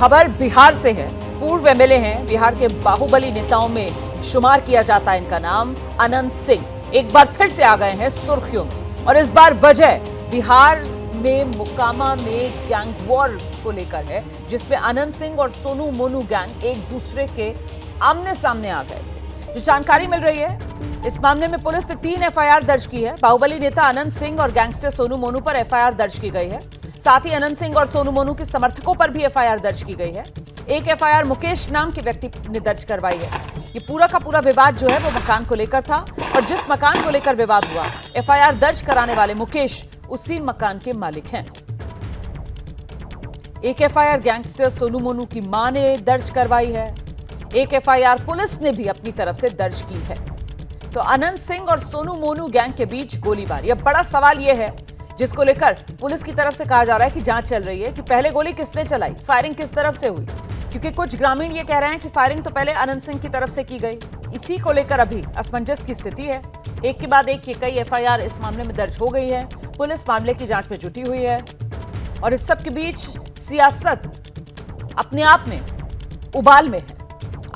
खबर बिहार से है। पूर्व एमएलए हैं, बिहार के बाहुबली नेताओं में शुमार किया जाता है इनका नाम। अनंत सिंह एक बार फिर से आ गए हैं सुर्खियों में, और इस बार वजह बिहार में मुकामा में गैंग वॉर को लेकर है, जिसमें अनंत सिंह और सोनू मोनू गैंग एक दूसरे के आमने सामने आ गए थे। जो जानकारी मिल रही है, इस मामले में पुलिस ने 3 एफआईआर दर्ज की है। बाहुबली नेता अनंत सिंह और गैंगस्टर सोनू मोनू पर एफआईआर दर्ज की गई है। साथ ही अनंत सिंह और सोनू मोनू के समर्थकों पर भी एफआईआर दर्ज की गई है। एक एफआईआर मुकेश नाम के व्यक्ति ने दर्ज करवाई है। ये पूरा का पूरा विवाद जो है वो मकान को लेकर था, और जिस मकान को लेकर विवाद हुआ, एफआईआर दर्ज कराने वाले मुकेश उसी मकान के मालिक हैं। एक एफआईआर गैंगस्टर सोनू मोनू की मां ने दर्ज करवाई है। एक एफआईआर पुलिस ने भी अपनी तरफ से दर्ज की है। तो अनंत सिंह और सोनू मोनू गैंग के बीच गोलीबारी। अब बड़ा सवाल यह है, जिसको लेकर पुलिस की तरफ से कहा जा रहा है कि जांच चल रही है कि पहले गोली किसने चलाई, फायरिंग किस तरफ से हुई, क्योंकि कुछ ग्रामीण ये कह रहे हैं कि फायरिंग तो पहले अनंत सिंह की तरफ से की गई। इसी को लेकर अभी असमंजस की स्थिति है। एक के बाद एक कई एफआईआर इस मामले में दर्ज हो गई है। पुलिस मामले की जांच में जुटी हुई है, और इस सब के बीच सियासत अपने आप में उबाल में है।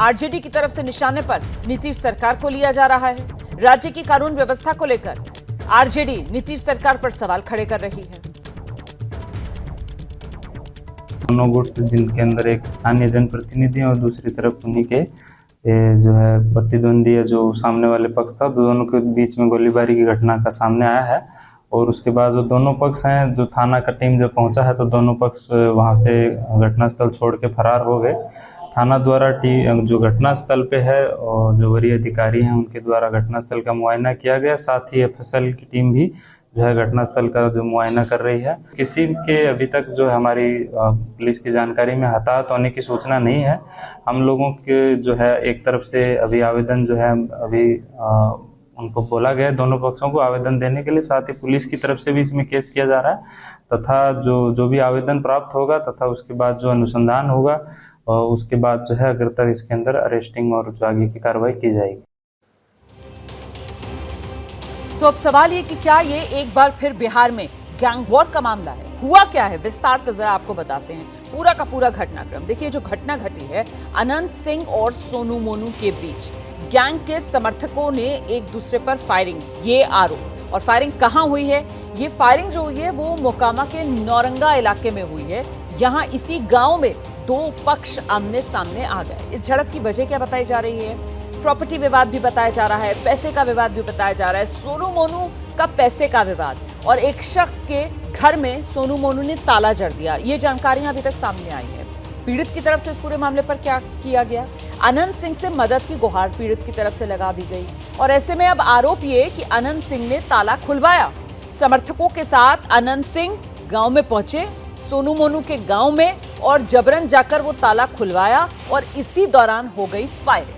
आरजेडी की तरफ से निशाने पर नीतीश सरकार को लिया जा रहा है। राज्य की कानून व्यवस्था को लेकर आरजेडी नीतीश सरकार पर सवाल खड़े कर रही है। दोनों गुट, जिनके अंदर एक स्थानीय जनप्रतिनिधि और दूसरी तरफ उन्हीं के जो है प्रतिद्वंदी या जो सामने वाले पक्ष था, दोनों के बीच में गोलीबारी की घटना का सामने आया है। और उसके बाद जो दोनों पक्ष हैं, जो थाना का टीम जब पहुंचा है तो दोनों पक्ष वहां से घटनास्थल छोड़ के फरार हो गए। थाना द्वारा जो घटनास्थल पे है और जो वरीय अधिकारी हैं उनके द्वारा घटनास्थल का मुआयना किया गया। साथ ही एफएसएल की टीम भी जो है घटनास्थल का जो मुआयना कर रही है। किसी के अभी तक जो हमारी पुलिस की जानकारी में हताहत होने की सूचना नहीं है। हम लोगों के जो है एक तरफ से अभी आवेदन जो है अभी उनको बोला गया है, दोनों पक्षों को आवेदन देने के लिए। साथ ही पुलिस की तरफ से भी इसमें केस किया जा रहा है, तथा जो भी आवेदन प्राप्त होगा तथा उसके बाद जो अनुसंधान होगा और उसके बाद जो है अगर तक इसके अंदर अरेस्टिंग और जो आगे की कार्रवाई की जाएगी। तो अब सवाल ये कि क्या ये एक बार फिर बिहार में गैंग वॉर का मामला है? हुआ क्या है, विस्तार से जरा आपको बताते हैं पूरा का पूरा घटनाक्रम। देखिए, जो घटना घटी है अनंत सिंह और सोनू मोनू के बीच, गैंग के समर्थकों ने एक दूसरे पर फायरिंग, ये आरोप। और फायरिंग कहां हुई है? ये फायरिंग जो हुई है वो मोकामा के नौरंगा इलाके में हुई है। यहां इसी गांव में दो पक्ष आमने सामने आ गए। इस झड़प की वजह क्या बताई जा रही है? प्रॉपर्टी विवाद भी बताया जा रहा है, पैसे का विवाद भी बताया जा रहा है। सोनू मोनू का पैसे का विवाद, और एक शख्स के घर में सोनू मोनू ने ताला जड़ दिया, ये जानकारियां अभी तक सामने आई है। पीड़ित की तरफ से इस पूरे मामले पर क्या किया गया? अनंत सिंह से मदद की गुहार पीड़ित की तरफ से लगा दी गई, और ऐसे में अब आरोप ये कि अनंत सिंह ने ताला खुलवाया। समर्थकों के साथ अनंत सिंह गांव में पहुंचे, सोनू मोनू के गांव में, और जबरन जाकर वो ताला खुलवाया, और इसी दौरान हो गई फायरिंग।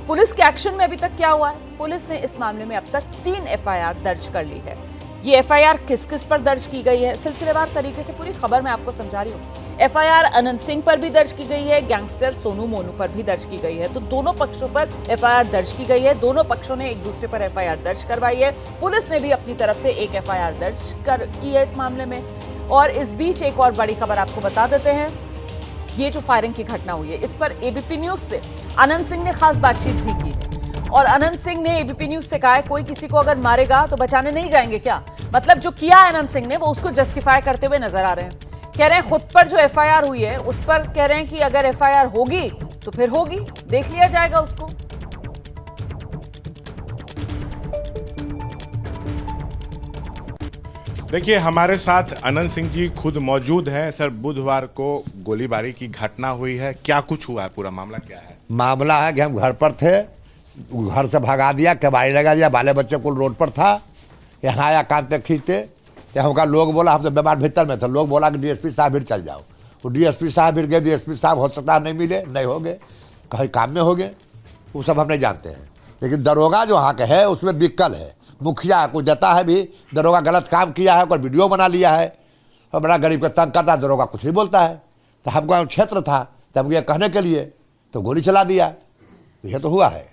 पुलिस के एक्शन में अभी तक क्या हुआ है? पुलिस ने इस मामले में अब तक 3 एफआईआर दर्ज कर ली है। ये एफआईआर किस किस पर दर्ज की गई है, सिलसिलेवार तरीके से पूरी खबर मैं आपको समझा रही हूँ। एफआईआर अनंत सिंह पर भी दर्ज की गई है, गैंगस्टर सोनू मोनू पर भी दर्ज की गई है। तो दोनों पक्षों पर एफआईआर दर्ज की गई है। दोनों पक्षों ने एक दूसरे पर एफआईआर दर्ज करवाई है। पुलिस ने भी अपनी तरफ से एक एफआईआर दर्ज की है इस मामले में। और इस बीच एक और बड़ी खबर आपको बता देते हैं। ये जो फायरिंग की घटना हुई है, इस पर एबीपी न्यूज से अनंत सिंह ने खास बातचीत भी की है। और अनंत सिंह ने एबीपी न्यूज से कहा है, कोई किसी को अगर मारेगा तो बचाने नहीं जाएंगे क्या? मतलब जो किया अनंत सिंह ने वो उसको जस्टिफाई करते हुए नजर आ रहे हैं। कह रहे हैं खुद पर जो एफआईआर हुई है उस पर कह रहे हैं कि अगर एफआईआर होगी तो फिर होगी, देख लिया जाएगा उसको। देखिए, हमारे साथ अनंत सिंह जी खुद मौजूद हैं। सर, बुधवार को गोलीबारी की घटना हुई है, क्या कुछ हुआ है, पूरा मामला क्या है? मामला है कि हम घर पर थे, घर से भगा दिया, कबाड़ी लगा दिया, बाले बच्चे को रोड पर था। यहाँ आया कांते खींचते, यहाँ का लोग बोला, हम तो बीमार भीतर में थे, लोग बोला कि डीएसपी साहब भी चल जाओ। वो डीएसपी साहब भी गए, डीएसपी साहब हो सकता है नहीं मिले, नहीं हो गए, कहीं काम में हो गए, वो सब हम नहीं जानते हैं। लेकिन दरोगा जो वहाँ के है उसमें बिक्कल है, मुखिया कुछ देता है भी, दरोगा गलत काम किया है, कोई वीडियो बना लिया है और बड़ा गरीब का तंग करता है, दरोगा कुछ नहीं बोलता है। तो हमको क्षेत्र था, तब ये कहने के लिए तो गोली चला दिया, यह तो हुआ है।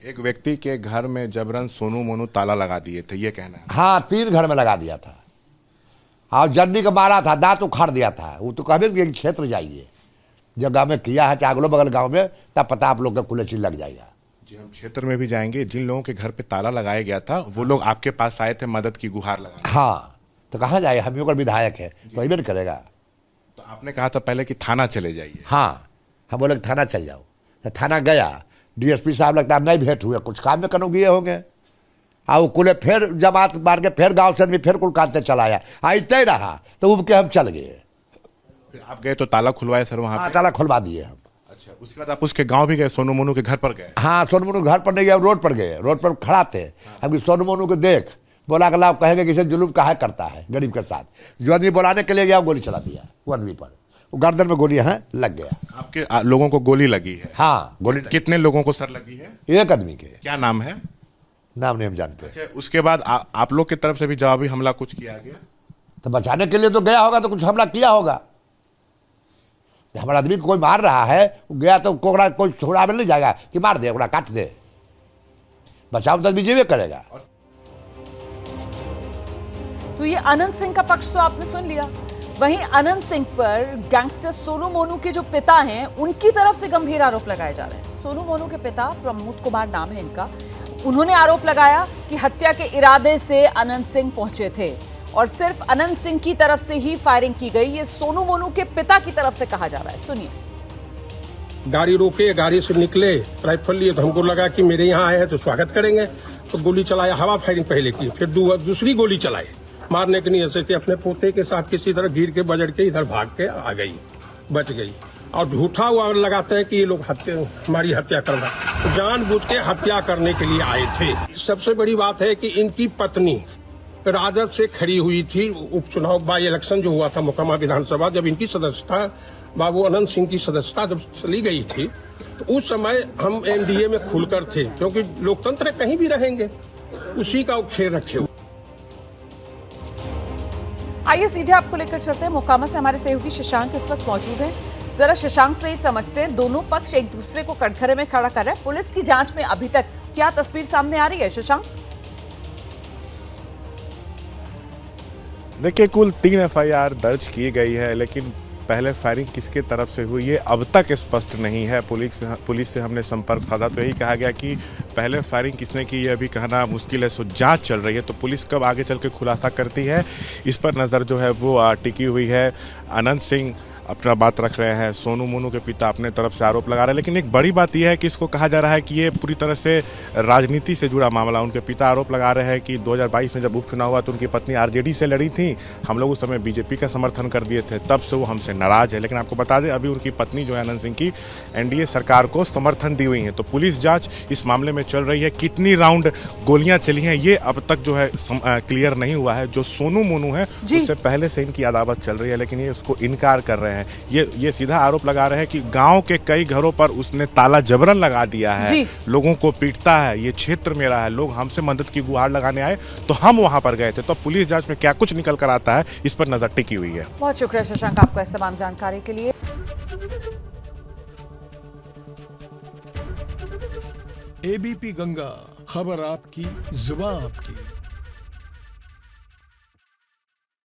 एक व्यक्ति के घर में जबरन सोनू मोनू ताला लगा दिए थे, ये कहना है? हाँ, 3 घर में लगा दिया था और जन्नी को मारा था, दांत उखाड़ दिया था। वो तो कहे कि क्षेत्र जाइए, जो गाँव में किया है चाहे अगलो बगल गाँव में, तब पता आप लोग का खुले चीज लग जाएगा। जी, हम क्षेत्र में भी जाएंगे। जिन लोगों के घर पे ताला लगाया गया था वो लोग आपके पास आए थे मदद की गुहार लगाने। हाँ, तो कहाँ जाए, हम लोग विधायक है तो अभी करेगा। तो आपने कहा था पहले कि थाना चले जाइए। हाँ, हम बोले थाना चल जाओ, तो थाना गया, डीएसपी साहब लगता है नहीं भेंट हुए, कुछ काम में कनो गए होंगे। वो कुले फिर जमात मार के फिर गाँव से आदमी फिर कुल काटते चलाया, आते रहा तो उब के हम चल गए। फिर आप गए तो ताला खुलवाए सर वहाँ हाँ, पे? ताला खुलवा दिए हम। अच्छा, उसके बाद आप उसके गांव भी गए, सोनू मोनू के घर पर गए? हाँ, सोनू मोनू घर पर नहीं गए, रोड पर गए, रोड पर खड़ा थे। अब सोनू मोनू को देख बोला अगला कहेंगे कि इसे जुलूम काहे करता है गरीब के साथ। जो आदमी बुलाने के लिए गया वो गोली चला दिया, वो आदमी पर वो गर्दन में गोली है लग गया। आपके लोगों को गोली लगी है? हाँ, गोली लगी। कितने लोगों को सर लगी है? एक आदमी के। क्या नाम है? नाम नहीं हम जानते। अच्छा, उसके बाद आप लोग की तरफ से भी जवाबी हमला कुछ किया गया? तो बचाने के लिए तो गया होगा, तो कुछ हमला किया होगा। हमारा आदमी को कोई मार रहा है, गया तो कोकड़ा कोई छोड़ा में नहीं जाएगा कि मार दे, काट दे। बचाव तो आदमी जीवे करेगा। तो ये अनंत सिंह का पक्ष तो आपने सुन लिया। वहीं अनंत सिंह पर गैंगस्टर सोनू मोनू के जो पिता हैं उनकी तरफ से गंभीर आरोप लगाए जा रहे हैं। सोनू मोनू के पिता प्रमोद कुमार नाम है इनका, उन्होंने आरोप लगाया कि हत्या के इरादे से अनंत सिंह पहुंचे थे और सिर्फ अनंत सिंह की तरफ से ही फायरिंग की गई। ये सोनू मोनू के पिता की तरफ से कहा जा रहा है, सुनिए। गाड़ी रोके, गाड़ी से निकले, राइफल लिए तो हमको लगा कि मेरे यहाँ आए हैं तो स्वागत करेंगे, तो गोली चलाया, हवा फायरिंग पहले की, फिर दूसरी गोली चलाई। मारने के नहीं ऐसे अपने पोते के साथ किसी तरह गिर के बजड़ के इधर भाग के आ गई, बच गई। और झूठा हुआ लगाते हैं कि ये लोग हमारी हत्या कर रहे, जानबूझ के हत्या करने के लिए आए थे। सबसे बड़ी बात है कि इनकी पत्नी राजद से खड़ी हुई थी। उपचुनाव बाई इलेक्शन जो हुआ था मोकामा विधानसभा, जब इनकी सदस्यता बाबू अनंत सिंह की सदस्यता जब चली गई थी, तो उस समय हम एनडीए में खुलकर थे, क्योंकि लोकतंत्र कहीं भी रहेंगे, उसी का खेल रखे हुए। आइए सीधे आपको लेकर चलते हैं मोकामा से। हमारे सहयोगी शशांक इस वक्त मौजूद हैं। जरा शशांक से ही समझते हैं, दोनों पक्ष एक दूसरे को कटघरे में खड़ा कर रहे हैं। पुलिस की जांच में अभी तक क्या तस्वीर सामने आ रही है शशांक? देखिए, कुल 3 एफआईआर दर्ज की गई है, लेकिन पहले फायरिंग किसके तरफ से हुई ये अब तक स्पष्ट नहीं है। पुलिस से हमने संपर्क साधा तो यही कहा गया कि पहले फायरिंग किसने की ये अभी कहना मुश्किल है, सो जांच चल रही है। तो पुलिस कब आगे चल के खुलासा करती है इस पर नज़र जो है वो टिकी हुई है। अनंत सिंह अपना बात रख रहे हैं, सोनू मोनू के पिता अपने तरफ से आरोप लगा रहे हैं, लेकिन एक बड़ी बात यह है कि इसको कहा जा रहा है कि ये पूरी तरह से राजनीति से जुड़ा मामला। उनके पिता आरोप लगा रहे हैं कि 2022 में जब उपचुनाव हुआ तो उनकी पत्नी आरजेडी से लड़ी थी, हम लोग उस समय बीजेपी का समर्थन कर दिए थे, तब से वो हमसे नाराज है। लेकिन आपको बता दें, अभी उनकी पत्नी जो है अनंत सिंह की एनडीए सरकार को समर्थन दी हुई है। तो पुलिस जाँच इस मामले में चल रही है। कितनी राउंड गोलियाँ चली हैं ये अब तक जो है क्लियर नहीं हुआ है। जो सोनू मोनू है उससे पहले से इनकी अदावत चल रही है, लेकिन ये उसको इनकार कर रहे हैं। ये सीधा आरोप लगा रहे हैं कि गांव के कई घरों पर उसने ताला जबरन लगा दिया है, लोगों को पीटता है, ये क्षेत्र मेरा है, लोग हमसे मदद की गुहार लगाने आए तो हम वहां पर गए थे। तो पुलिस जांच में क्या कुछ निकल कर आता है इस पर नजर टिकी हुई है। बहुत शुक्रिया शशांक आपका इस तमाम जानकारी के लिए। एबीपी गंगा, खबर आपकी, जुबान आपकी।